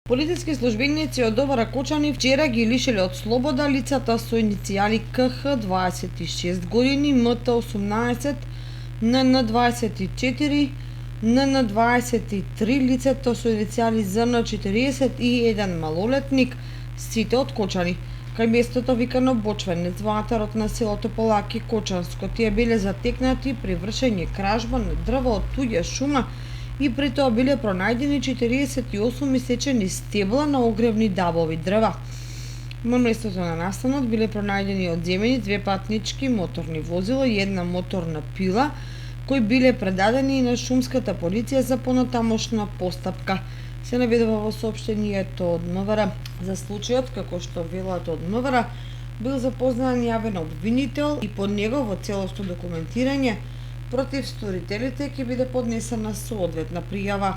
Полициски службеници од Овара-Кочани вчера ги лишиле од слобода лицата со иницијали КХ 26 години, МТ 18, НН 24, НН 23, лицето со иницијали ЗН 40 и еден малолетник, сите од Кочани. Кај местото викано Бочвенец во атарот на селото Полаки Кочанско, тие биле затекнати при вршење кражба на дрво од туѓа шума и при тоа биле пронајдени 48 исечени стебла на огревни дабови дрва. На местото на настанот биле пронајдени одземени 2 патнички моторни возила и една моторна пила, кои биле предадени на шумската полиција за понатамошна постапка. Се наведува во соопштението од МВР. За случајот, како што велат од МВР, бил запознаен јавен обвинител и по негово целосно документирање против сторителите ќе биде поднесена соодветна пријава.